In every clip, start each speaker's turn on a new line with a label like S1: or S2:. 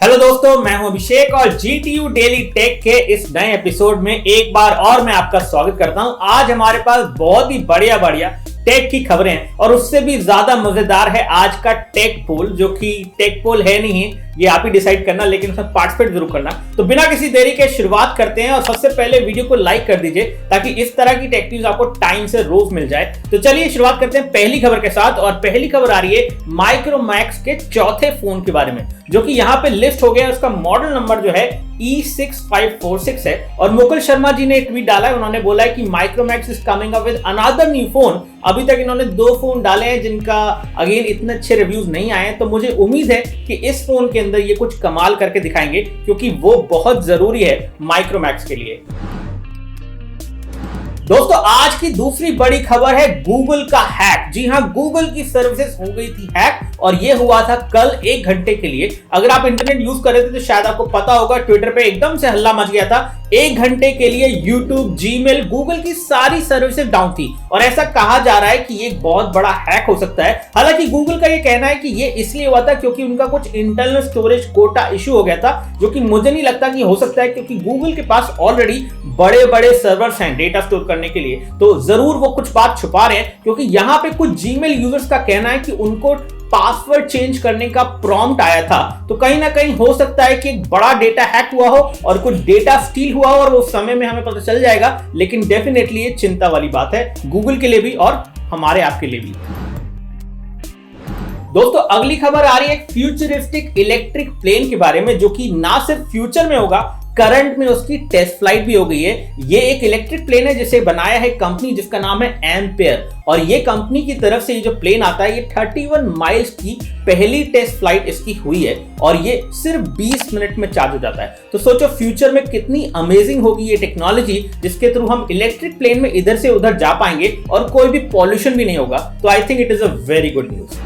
S1: Hello दोस्तों, मैं हूं अभिषेक और GTU डेली टेक के इस नए एपिसोड में एक बार और मैं आपका स्वागत करता हूं। आज हमारे पास बहुत ही बढ़िया टेक की खबरें हैं और उससे भी ज्यादा मजेदार है आज का टेक पोल, जो कि टेक पोल है नहीं है, ये आप ही डिसाइड करना, लेकिन उसमें पार्टिसिपेट जरूर करना। तो बिना किसी देरी के शुरुआत करते हैं और सबसे पहले वीडियो को लाइक कर दीजिए ताकि इस तरह की टेक न्यूज आपको टाइम से रोज मिल जाए। तो चलिए शुरुआत करते हैं पहली खबर के साथ, और पहली खबर आ रही है माइक्रोमैक्स के चौथे फोन के बारे में, जो कि यहाँ पे लिस्ट हो गया। उसका मॉडल नंबर जो है E6546 है और मुकुल शर्मा जी ने ट्वीट डाला है। उन्होंने बोला है कि Micromax is coming up with another new phone. अभी तक इन्होंने 2 फोन डाले हैं जिनका अगेन इतने अच्छे रिव्यूज नहीं आए हैं, तो मुझे उम्मीद है कि इस फोन के अंदर ये कुछ कमाल करके दिखाएंगे, क्योंकि वो बहुत जरूरी है माइक्रोमैक्स के लिए। दोस्तों, आज की दूसरी बड़ी खबर है गूगल का हैक। जी हां, गूगल की सर्विसेज हो गई थी हैक और ये हुआ था कल 1 घंटे के लिए। अगर आप इंटरनेट यूज कर रहे थे तो शायद आपको पता होगा, ट्विटर पे एकदम से हल्ला मच गया था। 1 घंटे के लिए यूट्यूब, जीमेल, गूगल की सारी सर्विसेज डाउन थी और ऐसा कहा जा रहा है कि ये एक बहुत बड़ा हैक हो सकता है। हालांकि गूगल का ये कहना है कि ये इसलिए हुआ था क्योंकि उनका कुछ इंटरनल स्टोरेज कोटा इशू हो गया था, जो कि मुझे नहीं लगता कि हो सकता है, क्योंकि गूगल के पास ऑलरेडी बड़े बड़े सर्वर्स हैं डेटा स्टोर करने के लिए। तो जरूर वो कुछ बात छुपा रहे हैं, क्योंकि यहां पे कुछ जीमेल यूजर्स का कहना है कि उनको पासवर्ड चेंज करने का प्रॉम्प्ट आया था। तो कहीं ना कहीं हो सकता है कि एक बड़ा डेटा हैक हुआ हो और कुछ डेटा स्टील हुआ हो, और वो समय में हमें पता चल जाएगा। लेकिन डेफिनेटली ये चिंता वाली बात है गूगल के लिए भी और हमारे आपके लिए भी। दोस्तों, अगली खबर आ रही है एक फ्यूचरिस्टिक इलेक्ट्रिक प्लेन के बारे में, जो कि ना सिर्फ फ्यूचर में होगा, करंट में उसकी टेस्ट फ्लाइट भी हो गई है। ये एक इलेक्ट्रिक प्लेन है जिसे बनाया है कंपनी जिसका नाम है एम्पेयर, और ये कंपनी की तरफ से ये जो प्लेन आता है, ये 31 माइल्स की पहली टेस्ट फ्लाइट इसकी हुई है और ये सिर्फ 20 मिनट में चार्ज हो जाता है। तो सोचो फ्यूचर में कितनी अमेजिंग होगी ये टेक्नोलॉजी, जिसके थ्रू हम इलेक्ट्रिक प्लेन में इधर से उधर जा पाएंगे और कोई भी पॉल्यूशन भी नहीं होगा। तो I think it is a very good news.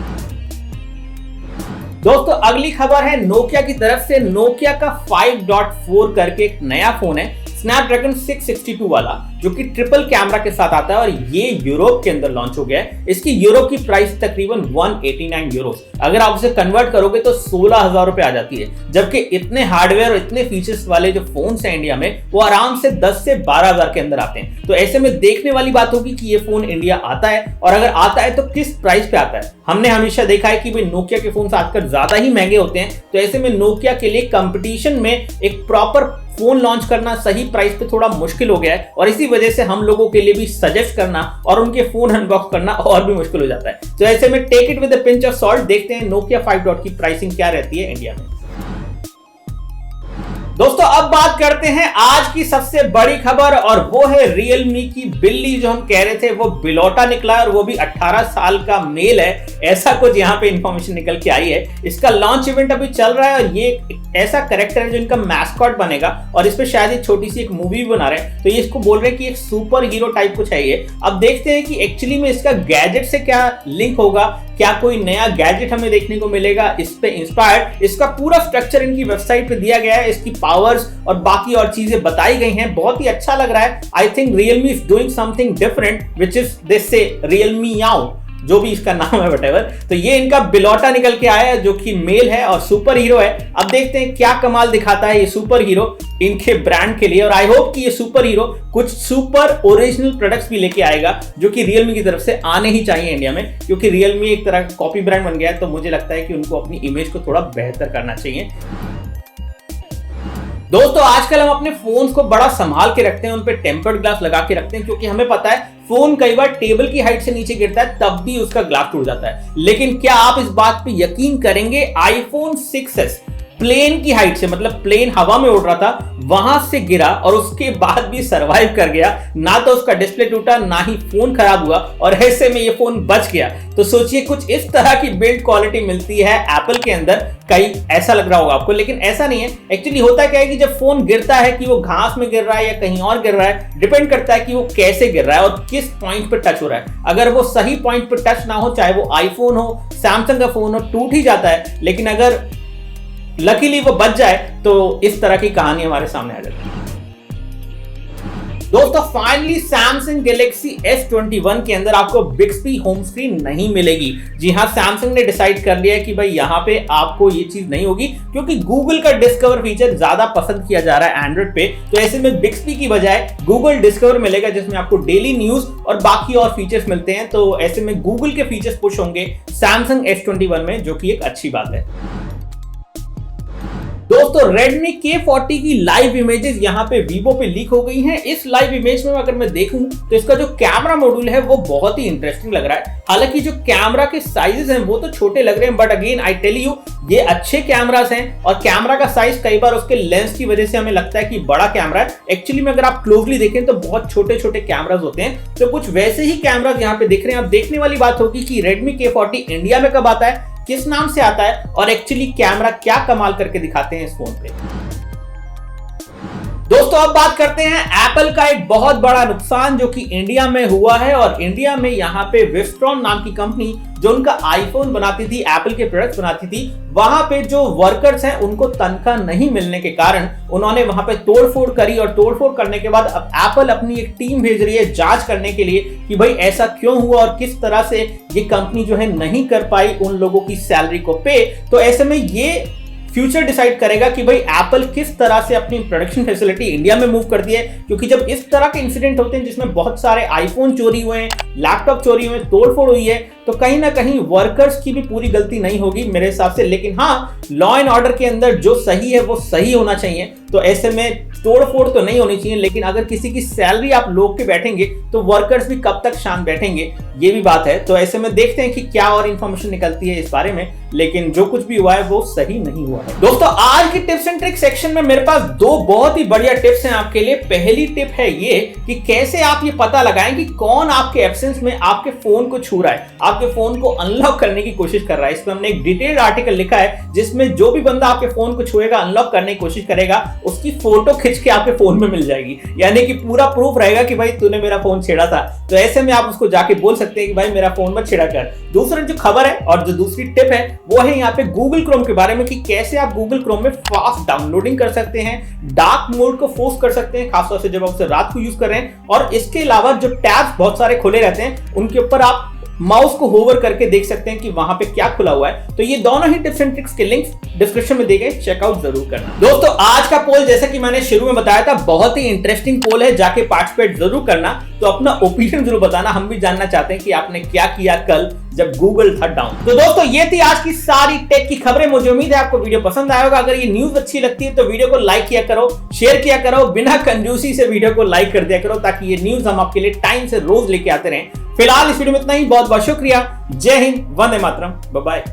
S1: दोस्तों, अगली खबर है नोकिया की तरफ से। नोकिया का 5.4 करके एक नया फोन है, स्नैपड्रैगन 662 वाला, जो कि ट्रिपल कैमरा के साथ आता है और ये यूरोप के अंदर लॉन्च हो गया है। इसकी यूरोप की प्राइस तकरीबन 189 यूरो। अगर आप उसे कन्वर्ट करोगे तो 16,000 रुपए आ जाती है, जबकि इतने हार्डवेयर और इतने फीचर्स वाले जो फोन्स हैं इंडिया में, वो आराम से 10 से 12,000 के अंदर आते हैं। तो ऐसे में देखने वाली बात होगी कि ये फोन इंडिया आता है, और अगर आता है तो किस प्राइस पे आता है। हमने हमेशा देखा है कि भाई नोकिया के फोन आजकल ज्यादा ही महंगे होते हैं, तो ऐसे में नोकिया के लिए कंपटीशन में एक प्रॉपर फोन लॉन्च करना सही प्राइस पे थोड़ा मुश्किल हो गया है, और इसी वजह से हम लोगों के लिए भी सजेस्ट करना और उनके फोन अनबॉक्स करना और भी मुश्किल हो जाता है। तो ऐसे में take it with a pinch of salt, देखते हैं नोकिया 5 की प्राइसिंग क्या रहती है इंडिया में। दोस्तों, अब बात करते हैं आज की सबसे बड़ी खबर, और वो है रियलमी की बिल्ली। जो हम कह रहे थे वो बिलौटा निकला है, और वो भी 18 साल का मेल है, ऐसा कुछ यहाँ पे इंफॉर्मेशन निकल के आई है। इसका लॉन्च इवेंट अभी चल रहा है और ये एक ऐसा कैरेक्टर है जो इनका मैस्कॉट बनेगा, और इस पे शायद एक छोटी सी एक मूवी भी बना रहे हैं। तो ये इसको बोल रहे हैं कि एक सुपर हीरो टाइप कुछ है ये। अब देखते हैं कि एक्चुअली में इसका गैजेट से क्या लिंक होगा, क्या कोई नया गैजेट हमें देखने को मिलेगा इस पे इंस्पायर्ड। इसका पूरा स्ट्रक्चर इनकी वेबसाइट पे दिया गया है, इसकी पावर्स और बाकी और चीजें बताई गई हैं। बहुत ही अच्छा लग रहा है। I think Realme is doing something different, which is they से रियलमी याओ, जो भी इसका नाम है व्हाटएवर। तो ये इनका बिलौटा निकल के आया है, जो कि मेल है और सुपर हीरो है। अब देखते हैं क्या कमाल दिखाता है ये सुपर हीरो इनके ब्रांड के लिए, और आई होप कि ये सुपर हीरो कुछ सुपर ओरिजिनल प्रोडक्ट्स भी लेके आएगा, जो कि रियलमी की तरफ से आने ही चाहिए इंडिया में, क्योंकि रियलमी एक तरह का कॉपी ब्रांड बन गया है। तो मुझे लगता है कि उनको अपनी इमेज को थोड़ा बेहतर करना चाहिए। दोस्तों, आजकल हम अपने फोन्स को बड़ा संभाल के रखते हैं, उन पे टेम्पर्ड ग्लास लगा के रखते हैं, क्योंकि हमें पता है फोन कई बार टेबल की हाइट से नीचे गिरता है तब भी उसका ग्लास टूट जाता है। लेकिन क्या आप इस बात पे यकीन करेंगे, आईफोन 6s प्लेन की हाइट से, मतलब प्लेन हवा में उड़ रहा था, वहां से गिरा और उसके बाद भी सरवाइव कर गया। ना तो उसका डिस्प्ले टूटा, ना ही फोन खराब हुआ, और ऐसे में ये फोन बच गया। तो सोचिए कुछ इस तरह की बिल्ड क्वालिटी मिलती है एप्पल के अंदर। कहीं ऐसा लग रहा होगा आपको, लेकिन ऐसा नहीं है। एक्चुअली होता क्या है कि जब फोन गिरता है, कि वो घास में गिर रहा है या कहीं और गिर रहा है, डिपेंड करता है कि वो कैसे गिर रहा है और किस पॉइंट पे टच हो रहा है। अगर वो सही पॉइंट पे टच ना हो, चाहे वो आईफोन हो, सैमसंग का फोन हो, टूट ही जाता है। लेकिन अगर लकीली वो बच जाए तो इस तरह की कहानी हमारे सामने आ जाती है। दोस्तों फाइनली सैमसंग गैलेक्सी S21 के अंदर आपको बिक्सबी होम स्क्रीन नहीं मिलेगी। जी हाँ, सैमसंग ने डिसाइड कर लिया है कि भाई यहाँ पे आपको ये चीज नहीं होगी, क्योंकि गूगल का डिस्कवर फीचर ज्यादा पसंद किया जा रहा है एंड्रॉइड पे। तो ऐसे में बिक्सबी की बजाय गूगल डिस्कवर मिलेगा, जिसमें आपको डेली न्यूज और बाकी और फीचर्स मिलते हैं। तो ऐसे में गूगल के फीचर्स पुश होंगे सैमसंग S21 में, जो कि एक अच्छी बात है। दोस्तों Redmi K40 की लाइव इमेजेस यहाँ पे Vivo पे लीक हो गई हैं। इस लाइव इमेज में अगर मैं देखूं तो इसका जो कैमरा मॉड्यूल है वो बहुत ही इंटरेस्टिंग लग रहा है। हालांकि जो कैमरा के साइजेस हैं वो तो छोटे लग रहे हैं, but again I tell you ये अच्छे कैमरास हैं। और कैमरा का साइज कई बार उसके लेंस की वजह से हमें लगता है कि बड़ा कैमरा है, एक्चुअली में अगर आप क्लोजली देखें तो बहुत छोटे छोटे कैमरास होते हैं। तो कुछ वैसे ही कैमरास यहाँ पे दिख रहे हैं। अब देखने वाली बात होगी कि Redmi K40 इंडिया में कब आता है, किस नाम से आता है और एक्चुअली कैमरा क्या कमाल करके दिखाते हैं इस फोन पे। दोस्तों अब बात करते हैं एप्पल का एक बहुत बड़ा नुकसान जो कि इंडिया में हुआ है। और इंडिया में यहाँ पे विस्ट्रॉन नाम की कंपनी जो उनका आईफोन बनाती थी, एप्पल के प्रोडक्ट्स बनाती थी, वहां पे जो वर्कर्स हैं उनको तनख्वाह नहीं मिलने के कारण उन्होंने वहां पे तोड़फोड़ करी। और तोड़फोड़ करने के बाद अब एप्पल अपनी एक टीम भेज रही है जांच करने के लिए कि भाई ऐसा क्यों हुआ और किस तरह से ये कंपनी जो है नहीं कर पाई उन लोगों की सैलरी को पे। तो ऐसे में ये फ्यूचर डिसाइड करेगा कि भाई एप्पल किस तरह से अपनी प्रोडक्शन फैसिलिटी इंडिया में मूव करती है। क्योंकि जब इस तरह के इंसिडेंट होते हैं जिसमें बहुत सारे आईफोन चोरी हुए हैं, लैपटॉप चोरी हुए, तोड़फोड़ हुई है, तो कहीं ना कहीं वर्कर्स की भी पूरी गलती नहीं होगी मेरे हिसाब से। लेकिन हाँ, लॉ एंड ऑर्डर के अंदर जो सही है वो सही होना चाहिए। तो ऐसे में तोड़फोड़ तो नहीं होनी चाहिए, लेकिन अगर किसी की सैलरी आप लोग के बैठेंगे तो वर्कर्स भी कब तक शांत बैठेंगे, ये भी बात है। तो ऐसे में देखते हैं कि क्या और इंफॉर्मेशन निकलती है इस बारे में। लेकिन जो कुछ भी हुआ है वो सही नहीं हुआ है। दोस्तों आज की टिप्स एंड ट्रिक्स सेक्शन में मेरे पास दो बहुत ही बढ़िया टिप्स हैं आपके लिए। पहली टिप है ये कि कैसे आप ये पता लगाएं कि कौन आपके एब्सेंस में आपके फोन को छू रहा है, आपके फोन को अनलॉक करने की कोशिश कर रहा है। इसमें हमने एक डिटेल्ड आर्टिकल लिखा है जिसमें जो भी बंदा आपके फोन को छुएगा, अनलॉक करने की कोशिश करेगा, उसकी फोटो खींच के आपके फोन में मिल जाएगी। यानी कि पूरा प्रूफ रहेगा कि भाई तूने मेरा फोन छेड़ा था। तो ऐसे में आप उसको जाके बोल सकते हैं कि भाई मेरा फोन मत छेड़ा कर। दूसरा जो खबर है और जो दूसरी टिप है वो है यहाँ पे गूगल क्रोम के बारे में, कि कैसे आप गूगल क्रोम में फास्ट डाउनलोडिंग कर सकते हैं, डार्क मोड को फोर्स कर सकते हैं, खासतौर से जब आप उसे रात को यूज कर रहे हैं। और इसके अलावा जो टैब्स बहुत सारे खुले रहते हैं उनके ऊपर आप माउस को होवर करके देख सकते हैं कि वहां पे क्या खुला हुआ है। तो ये दोनों ही टिप्स एंड ट्रिक्स के लिंक्स डिस्क्रिप्शन में दिए गए, चेकआउट जरूर करना। दोस्तों आज का पोल जैसा कि मैंने शुरू में बताया था बहुत ही इंटरेस्टिंग पोल है, जाके पार्टिसिपेट जरूर करना। तो अपना ओपिनियन जरूर बताना, हम भी जानना चाहते हैं कि आपने क्या किया कल जब गूगल था डाउन। तो दोस्तों ये थी आज की सारी टेक की खबरें। मुझे उम्मीद है आपको वीडियो पसंद आया होगा। अगर ये न्यूज अच्छी लगती है तो वीडियो को लाइक किया करो, शेयर किया करो, बिना कंजूसी से वीडियो को लाइक कर दिया करो, ताकि ये न्यूज हम आपके लिए टाइम से रोज लेके आते रहें। फिलहाल इस वीडियो में इतना ही। बहुत बहुत शुक्रिया। जय हिंद, वंदे मातरम, बाय बाय।